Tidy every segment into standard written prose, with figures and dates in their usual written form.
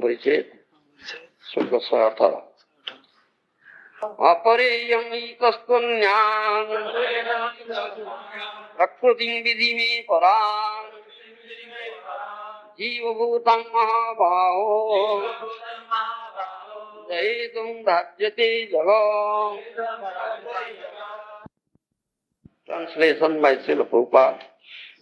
परिचय शुक्ल 118 अपरेयमितस्तुन्यान् प्रकृतिं विधि में परान् जीवभूतं महाभावो जयितुं धाज्यते जगत्. Translation by Srila Prabhupada.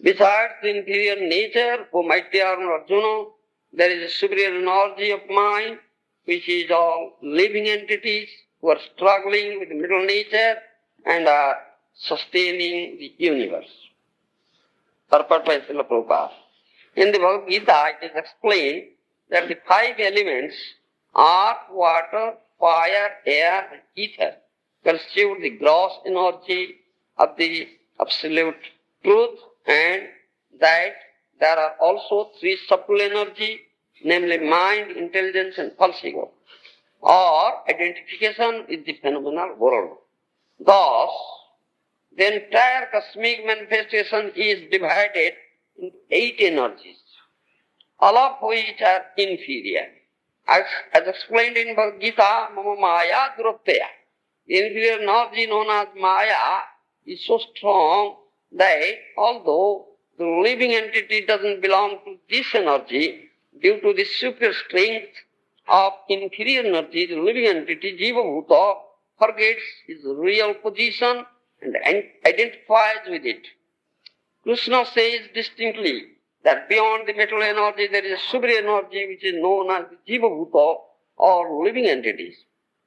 Besides the inferior nature, O my dear Arjuna, there is a superior energy of mind, which is all living entities who are struggling with middle nature and are sustaining the universe. Purport by Srila Prabhupada. In the Bhagavad Gita, it is explained that the 5 elements, earth, water, fire, air, and ether, constitute the gross energy of the absolute truth, and that there are also 3 subtle energy, namely mind, intelligence, and false ego, or identification with the phenomenal world. Thus, the entire cosmic manifestation is divided into 8 energies, all of which are inferior. As explained in Bhagavad Gita, Mama Maya Durapteya, the inferior energy known as Maya is so strong that although the living entity doesn't belong to this energy, due to the superior strength of inferior energy, the living entity, Jiva Bhuta, forgets his real position and identifies with it. Krishna says distinctly that beyond the material energy there is a superior energy which is known as the Jiva Bhuta or living entities.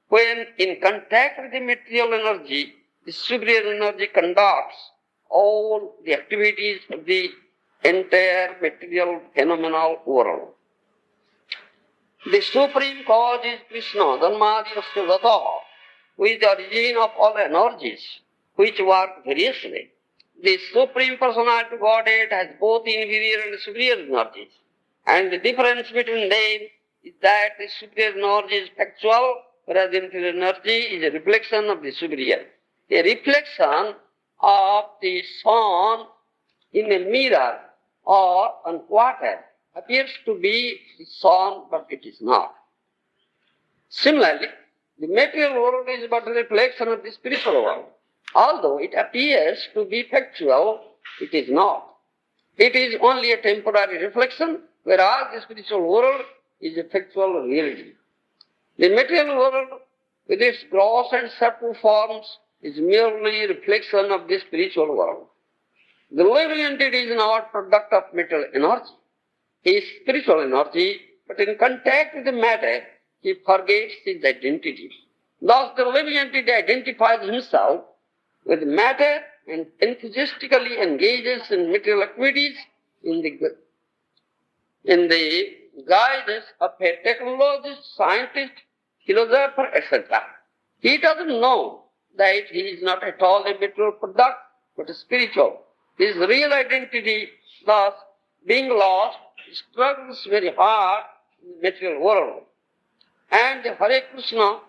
When in contact with the material energy, the superior energy conducts all the activities of the entire material phenomenal world. The supreme cause is Krishna, Dharmadhyasya Data, who is the origin of all energies, which work variously. The Supreme Personality of Godhead has both inferior and superior energies, and the difference between them is that the superior energy is factual, whereas the inferior energy is a reflection of the superior. A reflection of the sun in a mirror or on water appears to be the sun, but it is not. Similarly, the material world is but a reflection of the spiritual world. Although it appears to be factual, it is not. It is only a temporary reflection, whereas the spiritual world is a factual reality. The material world, with its gross and subtle forms, is merely a reflection of the spiritual world. The living entity is not a product of material energy. He is spiritual energy, but in contact with the matter, he forgets his identity. Thus, the living entity identifies himself with matter and enthusiastically engages in material activities in the guise of a technologist, scientist, philosopher, etc. He doesn't know that he is not at all a material product, but a spiritual. His real identity, thus, being lost, struggles very hard in the material world. And the Hare Krishna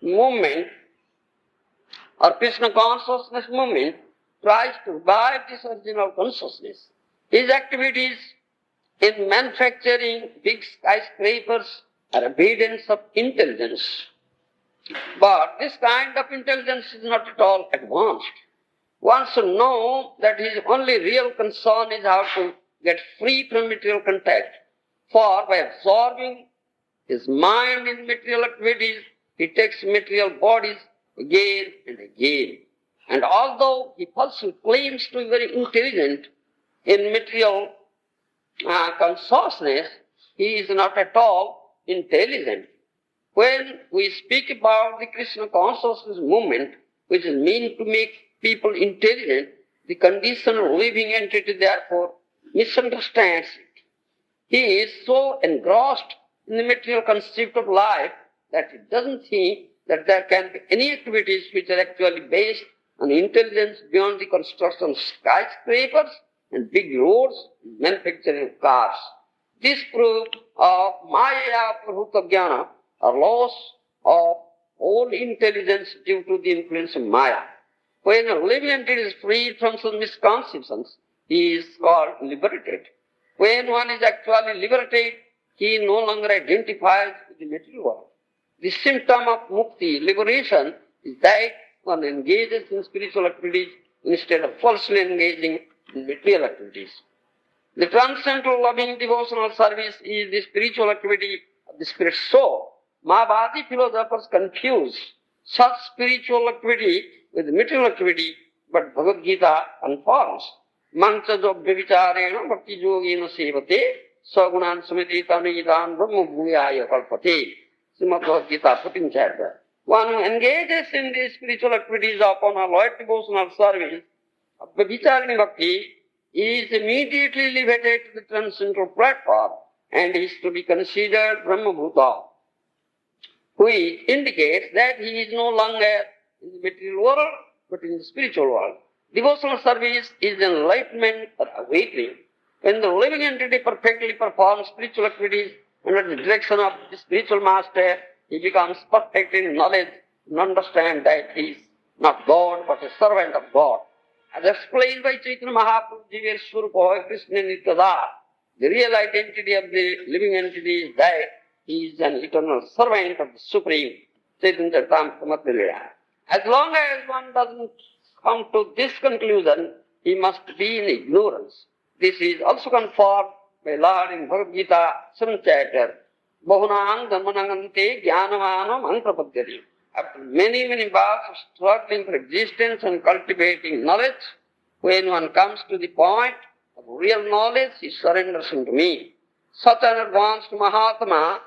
movement or Krishna consciousness movement tries to revive this original consciousness. His activities in manufacturing big skyscrapers are evidence of intelligence. But this kind of intelligence is not at all advanced. One should know that his only real concern is how to get free from material contact. For by absorbing his mind in material activities, he takes material bodies again and again. And although he falsely claims to be very intelligent in material consciousness, he is not at all intelligent. When we speak about the Krishna consciousness movement, which is meant to make people intelligent, the conditioned living entity therefore misunderstands it. He is so engrossed in the material concept of life that he doesn't think that there can be any activities which are actually based on intelligence beyond the construction of skyscrapers and big roads and manufacturing cars. This proof of Maya Prabhuta Jnana, or loss of all intelligence due to the influence of Maya. When a living entity is freed from some misconceptions, he is called liberated. When one is actually liberated he no longer identifies with the material world. The symptom of mukti, liberation, is that one engages in spiritual activities instead of falsely engaging in material activities. The transcendental loving devotional service is the spiritual activity of the spirit soul. Mayavadi philosophers confuse such spiritual activity with material activity, but Bhagavad Gita confirms. Manchajo vyavicharena bhakti yogena sevate sagunan samiti tanidan brahma bhuyaya kalpate. Srimad Bhagavad Gita, 14th chapter. One who engages in the spiritual activities upon a loyal devotional service of vyavicharena bhakti is immediately elevated to the transcendental platform and is to be considered Brahma Bhuta, which indicates that he is no longer in the material world but in the spiritual world. Devotional service is enlightenment or awakening. When the living entity perfectly performs spiritual activities under the direction of the spiritual master, he becomes perfect in knowledge and understands that he is not God but a servant of God. As explained by Chaitanya Mahaprabhu, Jiva Swarupa Krishna Nityada, the real identity of the living entity is that he is an eternal servant of the Supreme, Chaitanya Charitamrita. As long as one doesn't come to this conclusion, he must be in ignorance. This is also confirmed by Lord in Bhagavad Gita, 7th chapter. Bahunang dhammanangante jnanavanam antrapadyati. After many births of struggling for existence and cultivating knowledge, when one comes to the point of real knowledge, he surrenders unto me. Such an advanced Mahatma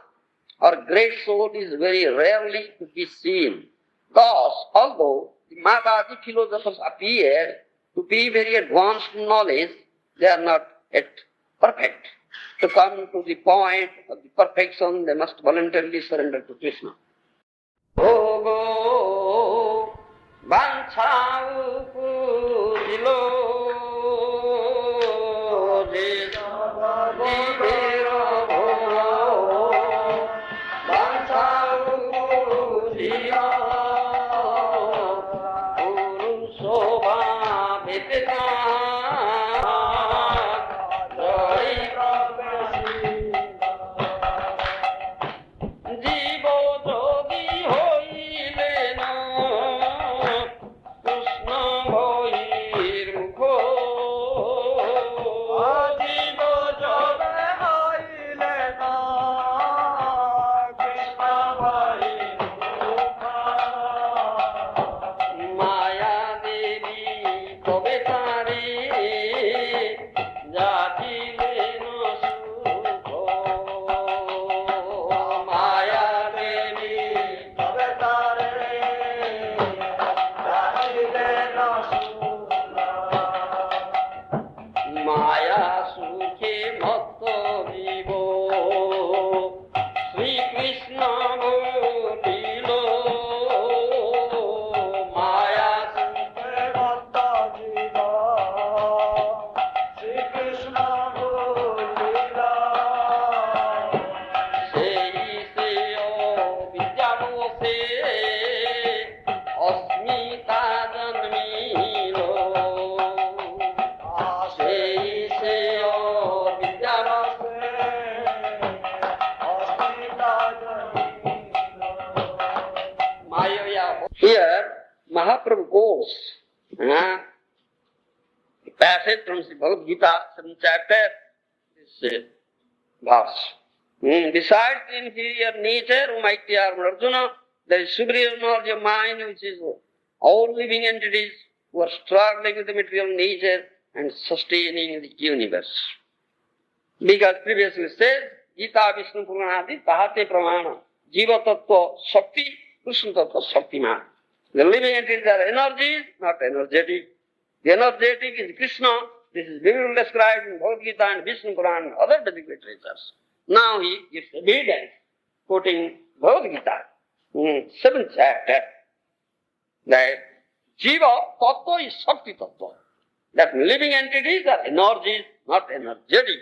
or great soul is very rarely to be seen. Thus, although the Mayavadi philosophers appear to be very advanced in knowledge, they are not yet perfect. To come to the point of the perfection, they must voluntarily surrender to Krishna. Ogo banchau pujilo jivero banchau pujilo urun soba beteta Here, Mahaprabhu quotes the passage from the Bhagavad Gita, 7th chapter, this verse. Besides the inferior nature, O mighty Arjuna, there is superior knowledge of mind, which is all living entities who are struggling with the material nature and sustaining the universe. Because previously said, Gita Vishnu Puranadi Tahate Pramana, Jiva Tattva Shakti, Krishna Tattva Shaktiman. The living entities are energies, not energetic. The energetic is Krishna. This is vividly described in Bhagavad Gita and Vishnu Puran and other Vedic literatures. Now he gives evidence, quoting Bhagavad Gita, 7th chapter, that Jiva Tattva is Shakti Tattva. That living entities are energies, not energetic.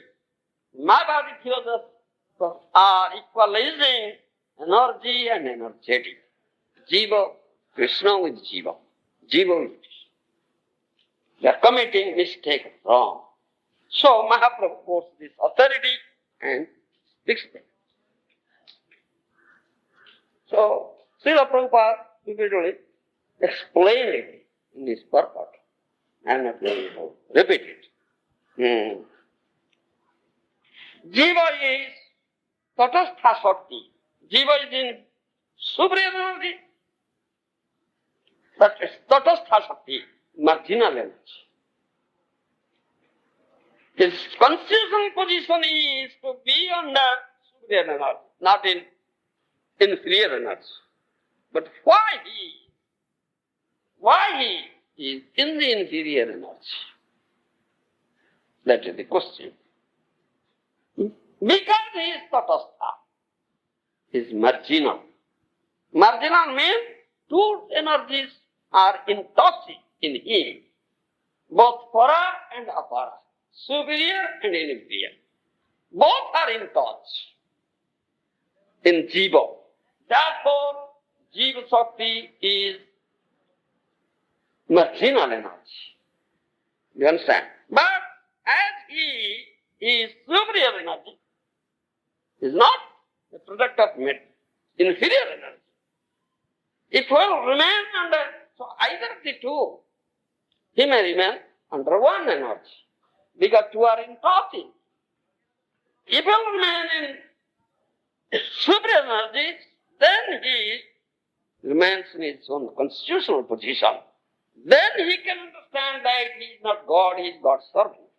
Mayavadi philosophers are equalizing energy and energetic. Jiva, Krishna with Jiva. Jiva with Krishna. They are committing mistake wrong. So Mahaprabhu quotes this authority and fixed thing. So, Srila Prabhupada repeatedly explained it in his purport. I am not going to repeat it. Jiva is tatastha shakti. Jiva is in superior energy. That is tatastha shakti, marginal energy. His constitutional position is to be under superior energy, not in inferior energy. But why he is in the inferior energy? That is the question. Because he is tatastha, he is marginal. Marginal means two energies are in touch in him, both para and apara, superior and inferior. Both are in touch in jiva. Therefore, jiva shakti is marginal energy. You understand? But as he is superior energy, is not the product of inferior energy. It will remain under, so either of the two, he may remain under one energy, because two are in touch. If he will remain in superior energy, then he remains in his own constitutional position. Then he can understand that he is not God, he is God's servant.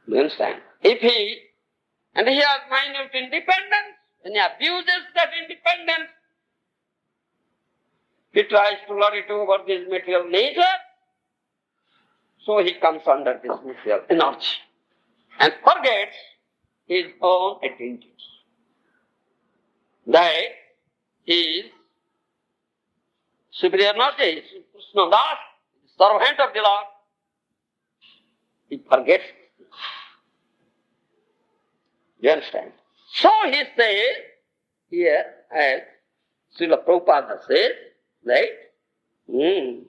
You understand? If he has minute independence, and he abuses that independence, he tries to lord it over this material nature, so he comes under this material energy and forgets his own identity. That is superior energy, Krishna Das, servant of the Lord. He forgets. You understand? So he says here, as Srila Prabhupada says, right? The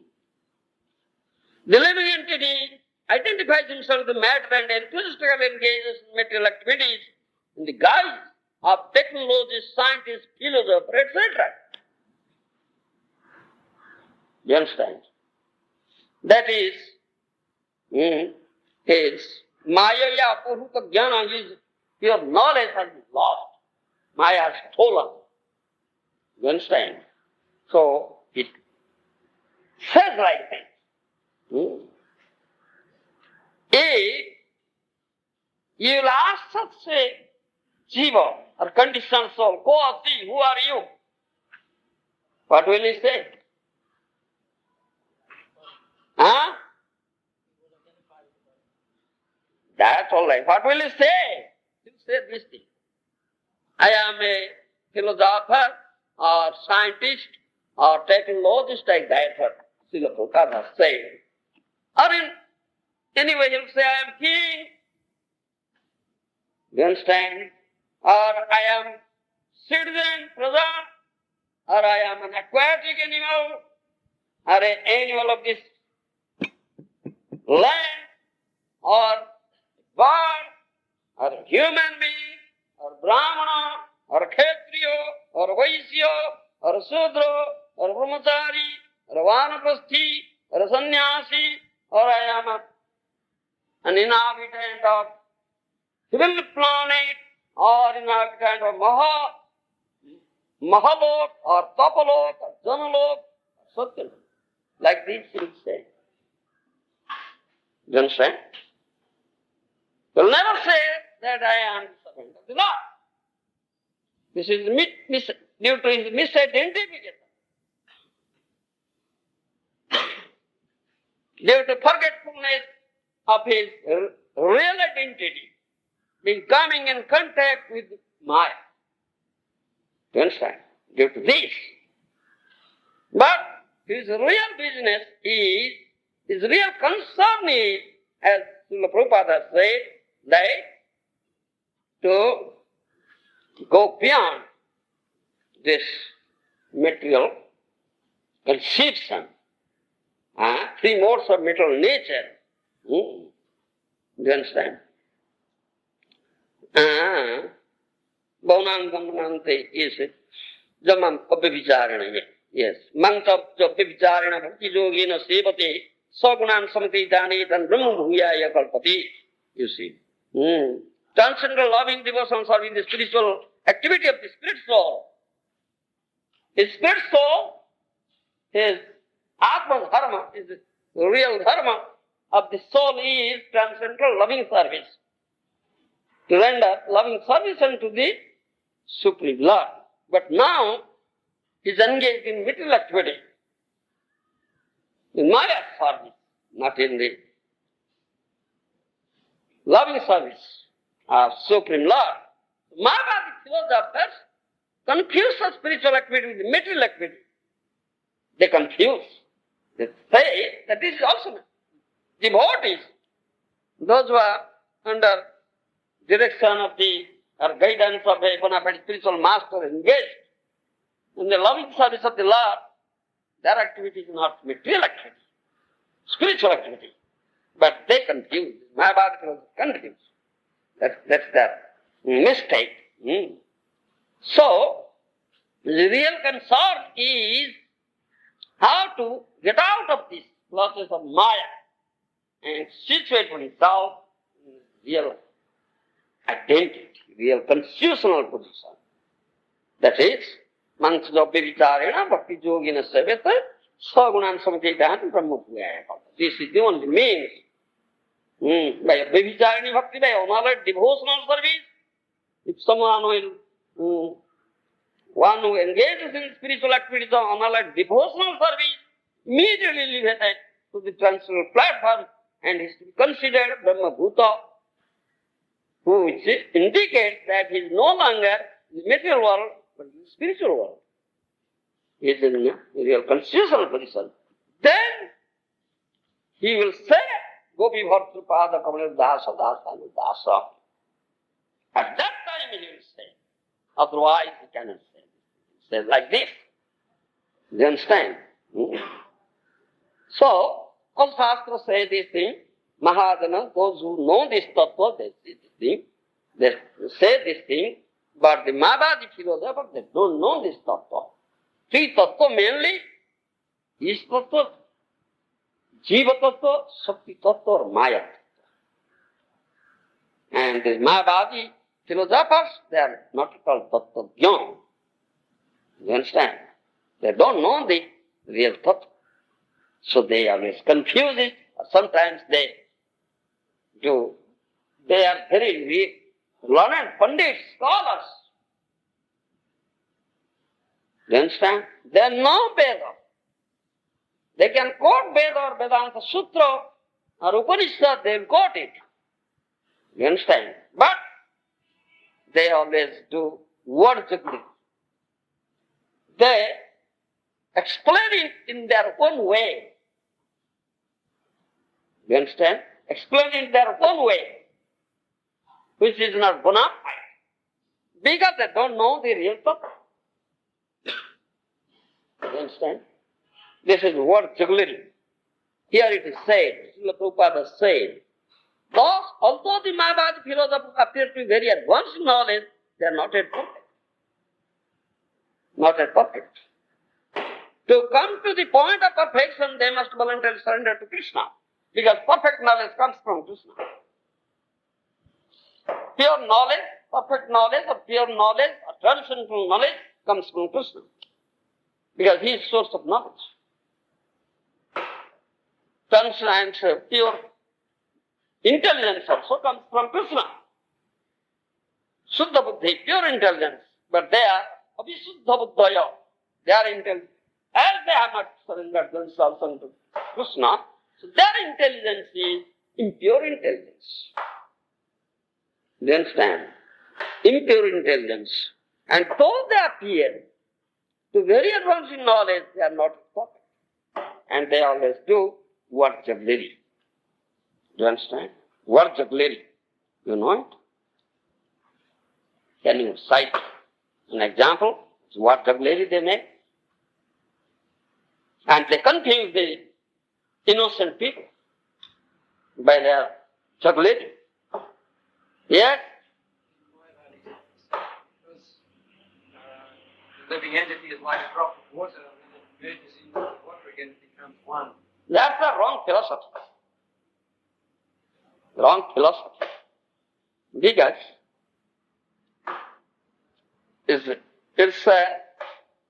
living entity identifies himself with the matter and enthusiastically engages in material activities in the guise of technologist, scientist, philosopher, etc. You understand? That is, his Mayaya Puruta Jnana, your knowledge has been lost. Maya has stolen. You understand? So, it says like that. If you will ask such a jiva or conditioned soul, go and see, who are you? What will he say? Huh? That's all right. What will he say? He will say this thing. I am a philosopher or scientist or technologist like that, what Srila Prabhupada said. Or in anyway, he'll say, I am king. You understand? Or I am citizen, praja, or I am an aquatic animal, or an animal of this land, or bird, or a human being, or brahmana, or kshatriya, or vaisya, or sudra, or brahmachari, or vanaprasthi, or a sannyasi, or I am an inhabitant of civil planet, or inhabitant of Mahalok, or Tapalok, or Janalok, or Satyalok. Like this he will say. You understand? He will never say that I am the servant of the Lord. This is due to his misidentification. Due to forgetfulness of his real identity, being coming in contact with Maya. You understand? Due to this. But his real business is, his real concern is, as Srila Prabhupada said, that to go beyond this material conception, three modes of material nature. You understand? Baunam Gamanante is Jamam Abhivicharana. Yes. Monks of Abhivicharana Bhakti Yogina Sevate Sagunan Samati Dani and Brahma Bhuyaya Kalpati. You see. Transcendental loving devotion serving the spiritual activity of the spirit soul. His spirit soul, his Atma Dharma, is the real Dharma of the soul is transcendental loving service. To render loving service unto the Supreme Lord. But now, he is engaged in material activity, in Maya service, not in the loving service of Supreme Lord. Mayavadis philosophers confuse the spiritual activity with the material activity. They confuse. They say that this is also devotees, those who are under direction of the or guidance of a bona fide spiritual master engaged in the loving service of the Lord, their activity is not material activity, spiritual activity. But they confuse. Mayavadis was confused. That's their mistake. So, the real concern is how to get out of this process of Maya and situate oneself in real identity, real constitutional position. That is, monks of Vicharina, Bhakti Yogina Saveta, Sagunan Samatita, Brahma Bhuyaya. This is the only means. By Vicharina Bhakti, by honored devotional service, if someone will, one who engages in spiritual activities of honored devotional service, immediately elevated to the transcendental platform and is to be considered Brahma Bhuta, which indicates that he is no longer in the material world, but in the spiritual world. He is in a real constitutional position. Then he will say, Gopi Bhartrupada Kamala Dasa Dasa Dasa. At that time he will say. Otherwise he cannot say. He says like this. Do you understand? So, all Shastras say this thing. Maharaja, those who know this tattva, they say this thing. They say this thing. But the Mayavadi philosophers, they don't know this tattva. Three tattva mainly, is tattva, Jiva tattva, Shakti tattva, or Maya tattva. And the Mayavadi philosophers, they are not called tattva jnana. You understand? They don't know the real tattva. So they always confuse it, or sometimes they do. They are very learned Pandits, scholars. You understand? They know Veda. They can quote Veda or Vedanta Sutra or Upanishad, they will quote it. You understand? But they always do word juggling. They explain it in their own way. You understand? Explain it in their own way, which is not bona fide, because they don't know the real tattva. You understand? This is word jugglery. Here it is said, Srila Prabhupada said, thus, although the Mayavadi philosophers appear to be very advanced in knowledge, they are not yet perfect. Not yet perfect. To come to the point of perfection, they must voluntarily surrender to Krishna, because perfect knowledge comes from Krishna. Pure knowledge, perfect knowledge, or pure knowledge, or transcendental knowledge comes from Krishna, because he is source of knowledge. Transcendental, pure intelligence also comes from Krishna. Suddha buddhi, pure intelligence, but they are abhisuddha buddhaya, they are intelligent. As they have not surrendered themselves unto Krishna, so their intelligence is impure intelligence. Do you understand? Impure intelligence. And though they appear to very advanced in knowledge, they are not perfect. And they always do word jugglery. Do you understand? Word jugglery. You know it? Can you cite an example? It's word jugglery they make. And they confuse the innocent people by their jugglery. Yes? The living entity is like a drop of water, and it merges into the water again, it becomes one. That's the wrong philosophy. Wrong philosophy. Because it's a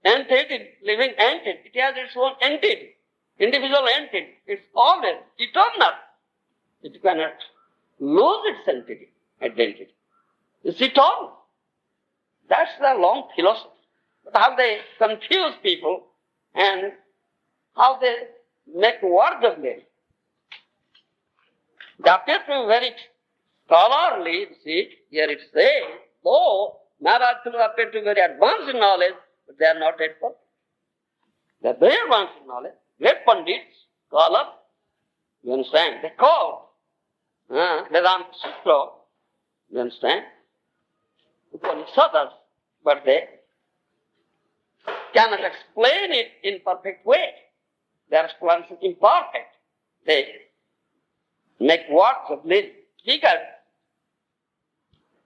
entity, living entity. It has its own entity, individual entity. It's always eternal. It cannot lose its entity, identity. It's eternal. That's the wrong philosophy. But how they confuse people and how they make words of them. They appear to be very scholarly, see, here it says, though Maharaja appear to be very advanced in knowledge, but they are not yet perfect. They are very advanced in knowledge, great pandits, scholars, you understand? They call Vedanta Sutra, you understand? Upanishads, but they cannot explain it in perfect way. Their explanation is imperfect. They make words of this because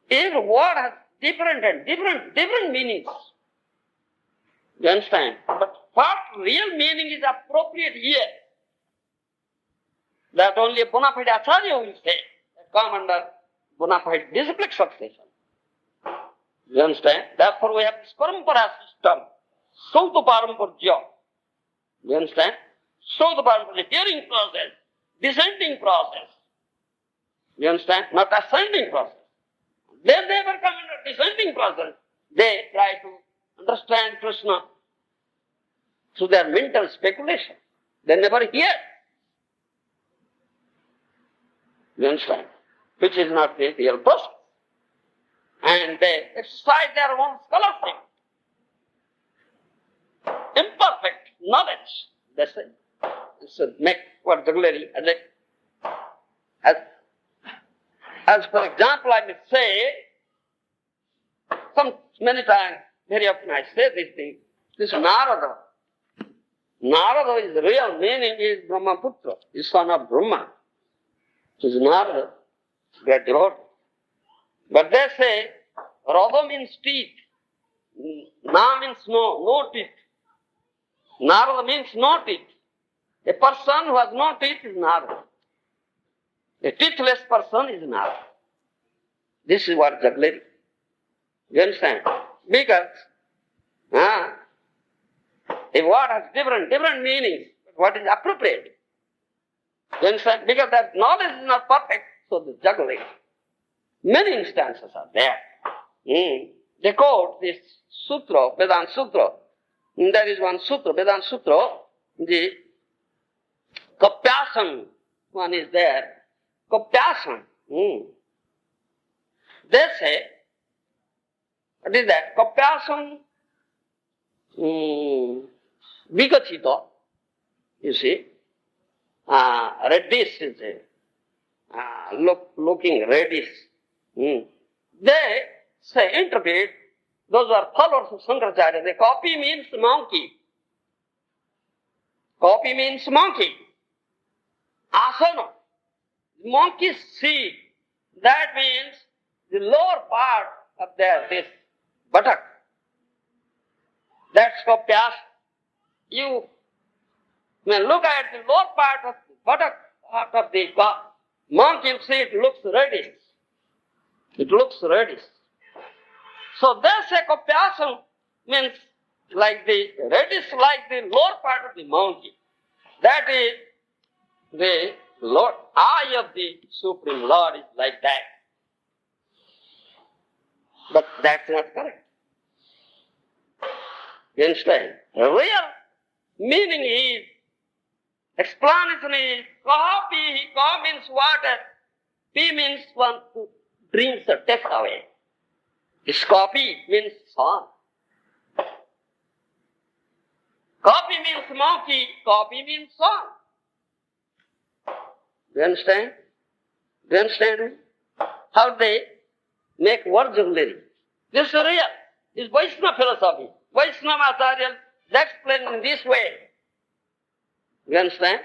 each word has different meanings. You understand? But what real meaning is appropriate here, that only a bona fide acharya will say, that come under bona fide discipline succession. You understand? Therefore we have this parampara system, Sauta Paramparja. You understand? Sauta Paramparja, hearing process, descending process. You understand? Not ascending process. They never come under descending process. They try to understand Krishna through their mental speculation. They never hear. You understand? Which is not the real process. And they exercise their own scholarship. Imperfect knowledge. That's it. So make particularly as for example, I may say, many times, very often I say this thing, this Narada. Narada is the real meaning is Brahmaputra, is son of Brahma. This is Narada, great devotee. But they say, Radha means teeth, Na means no teeth. Narada means no teeth. A person who has no teeth is Narada. A teethless person is Narada. This is what jugglery. You understand? Because a word has different meanings. What is appropriate? You understand? Because that knowledge is not perfect, so the jugglery. Many instances are there. They quote this sutra, Vedanta Sutra. There is one sutra, Vedanta Sutra, the Kapyasan one is there. Kapyasan. They say, what is that? Kapyasan Vigachita, you see. Reddish is looking reddish. They say, interpret, those who are followers of Shankaracharya, the copy means monkey. Copy means monkey. Asana, monkey's seat. That means the lower part of this buttock. That's kopyas. You may look at the lower part of the buttock, part of the monkey, you see it looks reddish. It looks reddish. So they say kopyasam means like the reddish, like the lower part of the monkey. That is the Lord, eye of the Supreme Lord is like that. But that's not correct. You understand? The real meaning is, explanation is, ka means water, pi means one who drinks or takes away. This copy means sun. Copy means monkey, copy means sun. Do you understand? Do you understand how they make words of lyric? This is real. This is Vaishnava philosophy. Vaishnava Acharya, they explain in this way. You understand?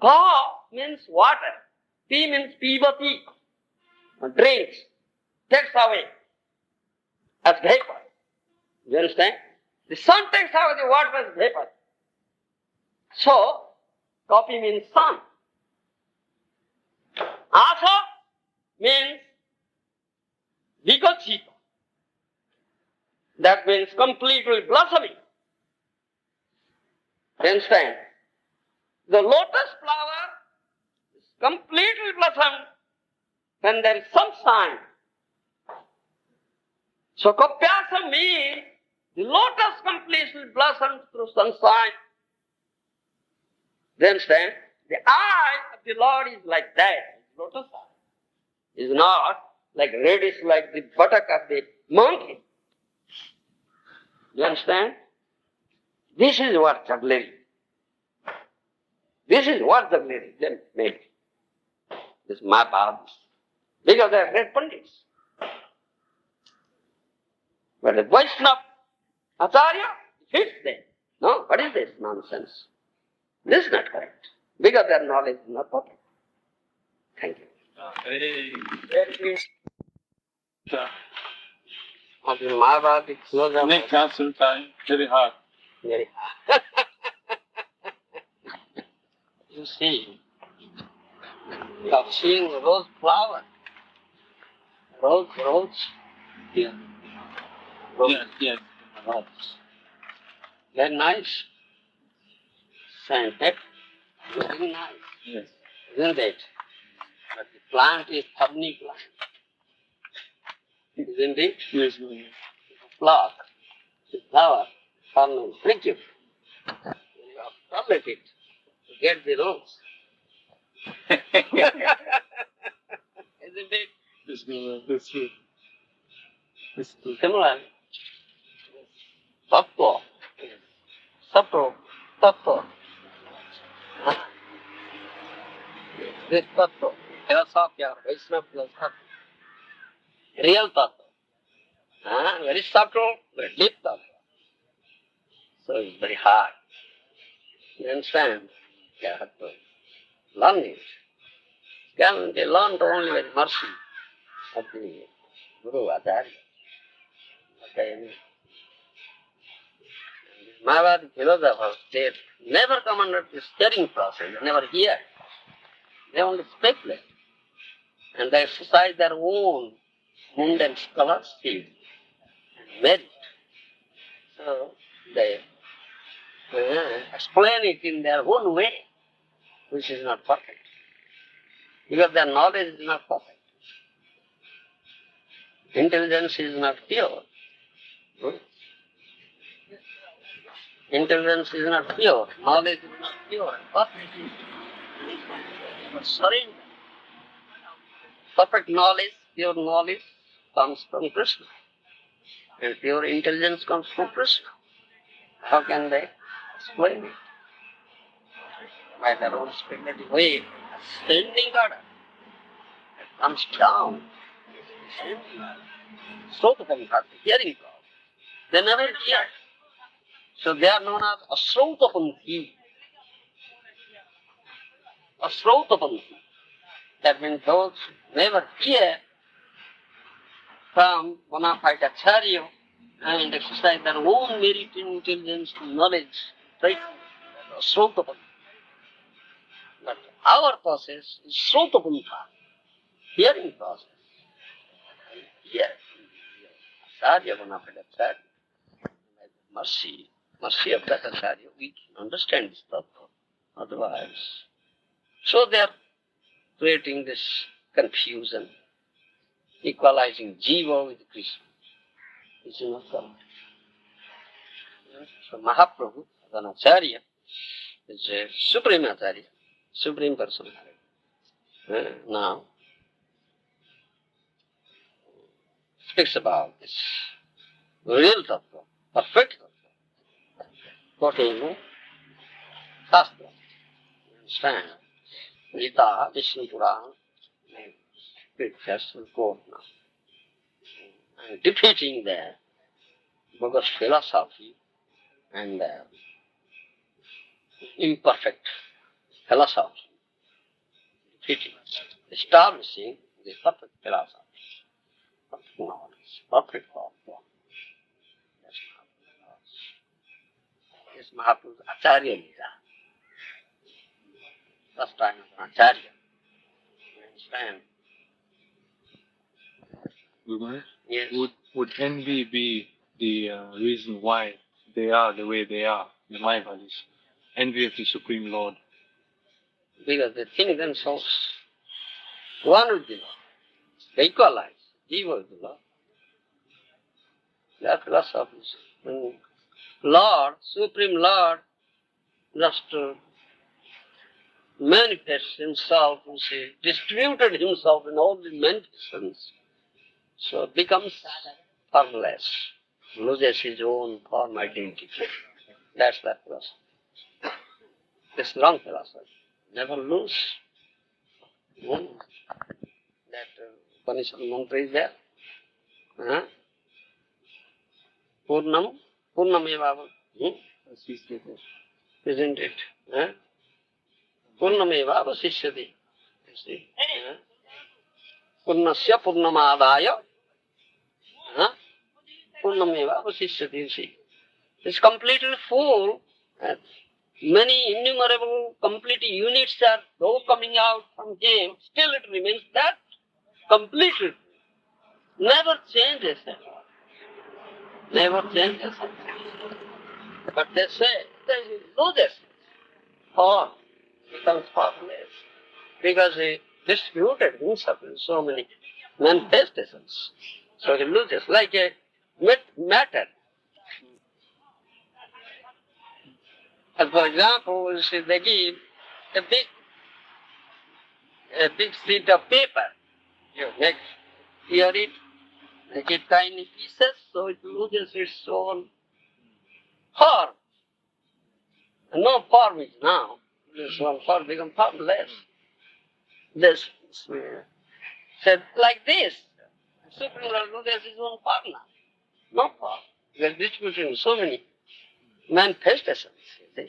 Ka means water. Pi means pivati, drinks, takes away. as vapor. You understand? The sun takes out the water as vapor. So, copy means sun. Asa means vikachita. That means completely blossoming. You understand? The lotus flower is completely blossomed when there is sunshine. So kapyasa means the lotus completely blossoms through sunshine. You understand? The eye of the Lord is like that. Lotus eye is not like reddish like the buttock of the monkey. You understand? This is what jugglery. This is what jugglery they make. This Mayavadis. Because they are great pundits. But the Vaishnava Acharya hits them. No, what is this nonsense? This is not correct. Because their knowledge is not perfect. Thank you. Of the Mayavadis, Make cancel time very hard. very hard. You see, you have seen rose flower. Rose. Yeah. Rose. Yes. Rose. Very nice. Scented. Very nice. Yes. Isn't it? But the plant is thorny plant. Isn't it? Yes. Flower. The flower. Thorny. Prick you. You have to tolerate it to get the rose. Isn't it? That's true. Similarly, tattva, sattva, tattva. This tattva, philosophy or Vaishnava philosophy, real tattva. Very subtle, very deep tattva. So it's very hard. You understand? You have to learn it. Can be learned only with mercy of the Guru Acharya. Okay. Mayavadi philosophers, they never come under the steering process, they never hear. They only speculate. And they exercise their own mundane scholarship and merit. So they explain it in their own way, which is not perfect. Because their knowledge is not perfect. Intelligence is not pure. Intelligence is not pure. Knowledge is not pure. Perfect. But surrender. Perfect knowledge, pure knowledge comes from Krishna. And pure intelligence comes from Krishna. How can they explain it? By their own speculative way, ascending order. It comes down. Srotapantha, hearing God. They never hear. So they are known as Asrotapantha. Asrotapantha. That means those who never hear from bona fide acharya and exercise their own merit, intelligence, knowledge, right? Asrotapantha. But our process is Srotapantha, hearing process. Here, Acharya, bona fide acharya. Mercy of that acharya, we can understand this stuff. Otherwise, so they are creating this confusion, equalizing Jiva with Krishna. This is not correct. So Mahaprabhu, as an acharya, is a supreme acharya, supreme personality. Now, speaks about this real tattva, perfect tattva, quoting Shastra. Understand? Gita, Vishnu Purana, scriptures will quote now. And defeating the bogus philosophy and the imperfect philosophy. Defeating, establishing the perfect philosophy, perfect knowledge, perfect thought. Mahaprabhu's Acharya Lila. First time of Acharya. You understand? Bhubaneswar, Yes. would envy be the reason why they are the way they are, the Mayavadis? Envy of the Supreme Lord. Because they think themselves one with the Lord. They equalize. Jiva with the Lord. That philosophy is when Lord, Supreme Lord, just manifests himself, you see, distributed himself in all the manifestations, so becomes formless, loses his own form identity. That's that philosophy. It's wrong philosophy. Never lose. That Upanishad mantra is there. Huh? Purnameva. Isn't it? Huh? Purnameva vasishyati. You see? Purnasya purnamadaya. Purnameva vasishyati. You see? It's completely full. Many innumerable complete units are though coming out from him, still it remains that completely. Never changes at all. Never changes at all. But they say they loses form, becomes formless. Because he distributed himself in so many manifestations. So he loses like a matter. As for example, you see, they give a big sheet of paper. You tear it, make it tiny pieces, so it loses its own form. And no form is now. This one form becomes formless. This said like this. Supreme Lord loses his own form now. No form. They are distributing so many manifestations. You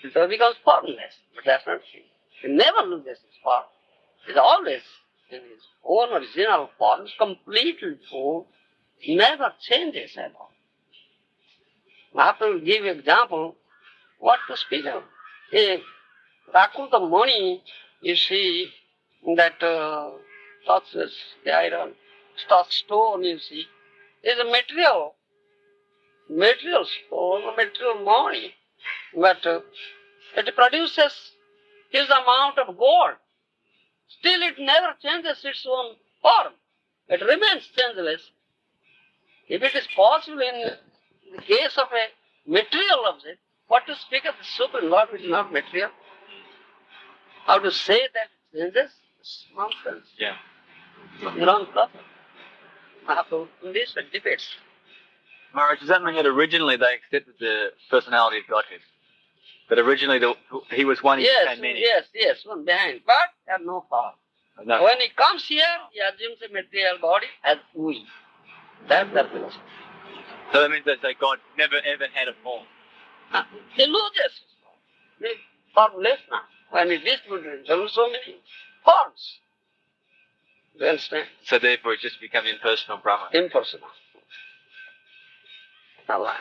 see. So it becomes formless. But that's not true. He never loses his form. He's always in his own original form, completely full, never changes at all. Mahaprabhu will give example what to speak of. Rakuta Mani, you see, that touches the iron, touch stone, you see, is a material stone, a material money, but it produces his amount of gold. Still it never changes its own form. It remains changeless. If it is possible in the case of a material object, what to speak of the Supreme Lord which is not material? How to say that it changes? It's nonsense. Yeah. Wrong problem. Mahaprabhu in this debates. Maharaj, does that mean that originally they accepted the personality of Godhead? That originally he was one, he became many? Yes, one behind, but have no form. No. When he comes here, he assumes a material body as we. That's the philosophy. So that means that God never ever had a form. He loses his form. He's formless now. When he distributed there were so many forms. You understand? So therefore it's just become impersonal Brahman. Impersonal. Allah.